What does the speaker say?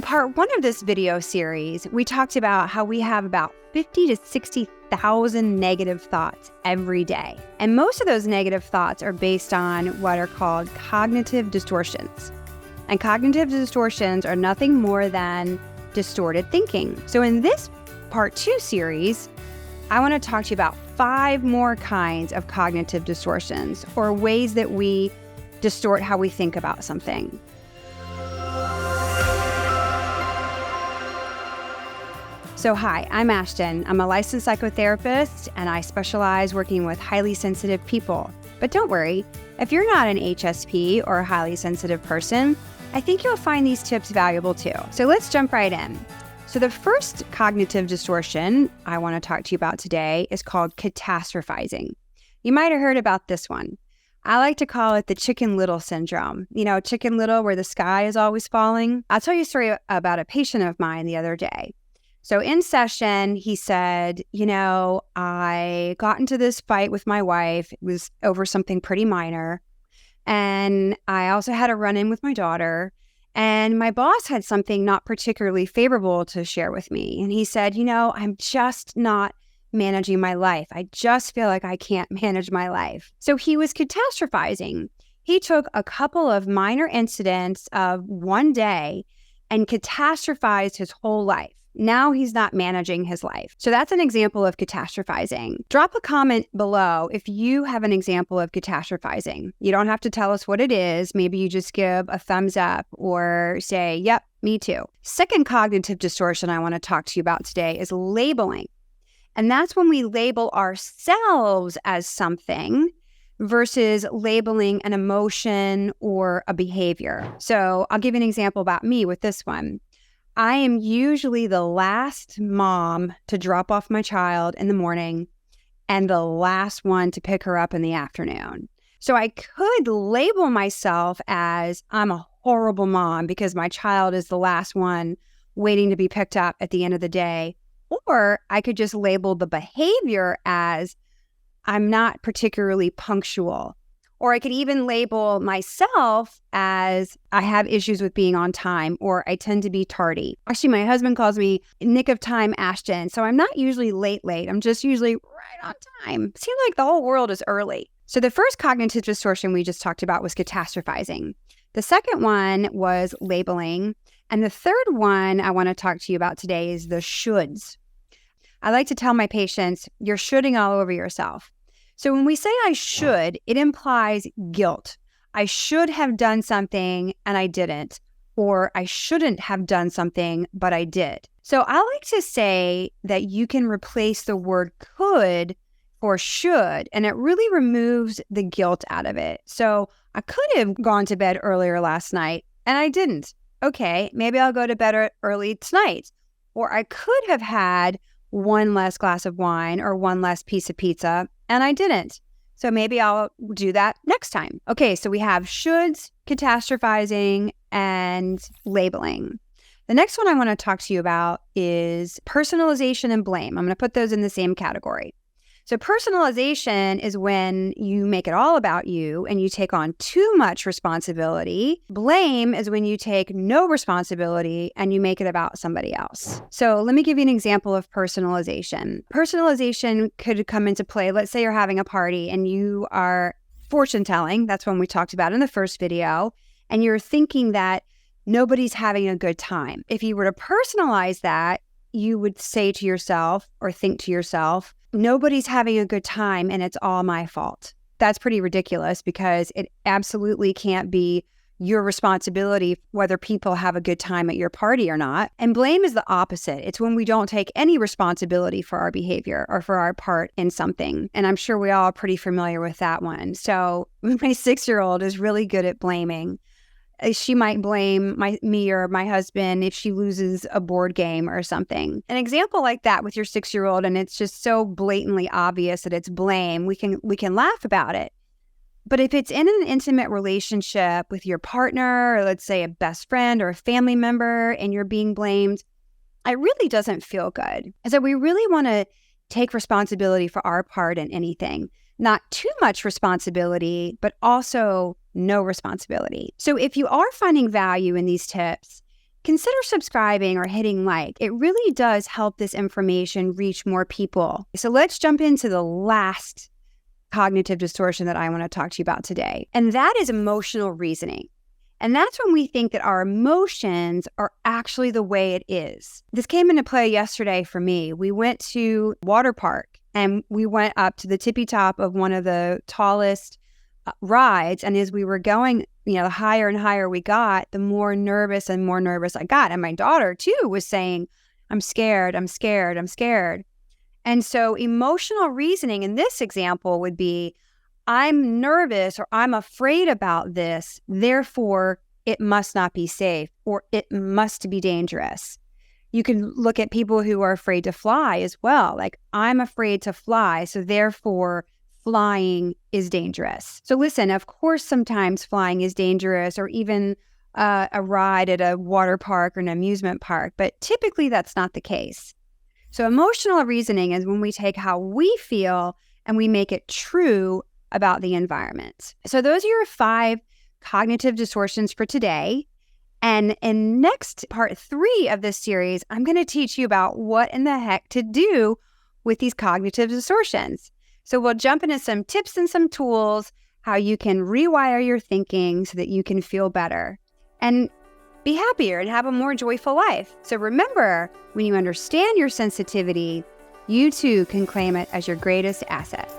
part one of this video series, we talked about how we have about 50 to 60,000 negative thoughts every day. And most of those negative thoughts are based on what are called cognitive distortions. And cognitive distortions are nothing more than distorted thinking. So in this part 2 series, I want to talk to you about 5 more kinds of cognitive distortions, or ways that we distort how we think about something. So hi, I'm Ashton. I'm a licensed psychotherapist and I specialize working with highly sensitive people. But don't worry, if you're not an HSP or a highly sensitive person, I think you'll find these tips valuable too. So let's jump right in. So the first cognitive distortion I want to talk to you about today is called catastrophizing. You might have heard about this one. I like to call it the Chicken Little syndrome. You know, Chicken Little, where the sky is always falling. I'll tell you a story about a patient of mine the other day. So in session, he said, I got into this fight with my wife. It was over something pretty minor. And I also had a run-in with my daughter. And my boss had something not particularly favorable to share with me. And he said, I'm just not managing my life. I just feel like I can't manage my life. So he was catastrophizing. He took a couple of minor incidents of one day and catastrophized his whole life. Now he's not managing his life. So that's an example of catastrophizing. Drop a comment below if you have an example of catastrophizing. You don't have to tell us what it is. Maybe you just give a thumbs up or say, yep, me too. Second cognitive distortion I want to talk to you about today is labeling. And that's when we label ourselves as something versus labeling an emotion or a behavior. So I'll give you an example about me with this one. I am usually the last mom to drop off my child in the morning and the last one to pick her up in the afternoon. So I could label myself as I'm a horrible mom because my child is the last one waiting to be picked up at the end of the day. Or I could just label the behavior as I'm not particularly punctual. Or I could even label myself as I have issues with being on time, or I tend to be tardy. Actually, my husband calls me nick of time Ashton. So I'm not usually late. I'm just usually right on time. Seems like the whole world is early. So the first cognitive distortion we just talked about was catastrophizing. The second one was labeling. And the third one I want to talk to you about today is the shoulds. I like to tell my patients, you're shoulding all over yourself. So when we say I should, it implies guilt. I should have done something and I didn't, or I shouldn't have done something, but I did. So I like to say that you can replace the word could for should, and it really removes the guilt out of it. So I could have gone to bed earlier last night and I didn't. Okay, maybe I'll go to bed early tonight. Or I could have had one less glass of wine or one less piece of pizza, and I didn't. So maybe I'll do that next time. Okay, so we have shoulds, catastrophizing, and labeling. The next one I want to talk to you about is personalization and blame. I'm going to put those in the same category. So personalization is when you make it all about you and you take on too much responsibility. Blame is when you take no responsibility and you make it about somebody else. So let me give you an example of personalization. Personalization could come into play. Let's say you're having a party and you are fortune telling. That's one we talked about in the first video. And you're thinking that nobody's having a good time. If you were to personalize that, you would say to yourself or think to yourself, nobody's having a good time and it's all my fault. That's pretty ridiculous because it absolutely can't be your responsibility whether people have a good time at your party or not. And blame is the opposite. It's when we don't take any responsibility for our behavior or for our part in something. And I'm sure we all are pretty familiar with that one. So my 6-year-old is really good at blaming. She might blame me or my husband if she loses a board game or something. An example like that with your 6-year-old, and it's just so blatantly obvious that it's blame, we can laugh about it. But if it's in an intimate relationship with your partner, or let's say a best friend or a family member, and you're being blamed, it really doesn't feel good. And so we really want to take responsibility for our part in anything. Not too much responsibility, but also no responsibility. So if you are finding value in these tips, consider subscribing or hitting like. It really does help this information reach more people. So let's jump into the last cognitive distortion that I want to talk to you about today. And that is emotional reasoning. And that's when we think that our emotions are actually the way it is. This came into play yesterday for me. We went to water park and we went up to the tippy top of one of the tallest rides. And as we were going, the higher and higher we got, the more nervous and more nervous I got. And my daughter too was saying, I'm scared, I'm scared, I'm scared. And so emotional reasoning in this example would be, I'm nervous or I'm afraid about this, therefore it must not be safe or it must be dangerous. You can look at people who are afraid to fly as well. Like, I'm afraid to fly, so therefore flying is dangerous. So listen, of course, sometimes flying is dangerous, or even a ride at a water park or an amusement park, but typically that's not the case. So emotional reasoning is when we take how we feel and we make it true about the environment. So those are your 5 cognitive distortions for today. And in next part 3 of this series, I'm going to teach you about what in the heck to do with these cognitive distortions. So we'll jump into some tips and some tools, how you can rewire your thinking so that you can feel better and be happier and have a more joyful life. So remember, when you understand your sensitivity, you too can claim it as your greatest asset.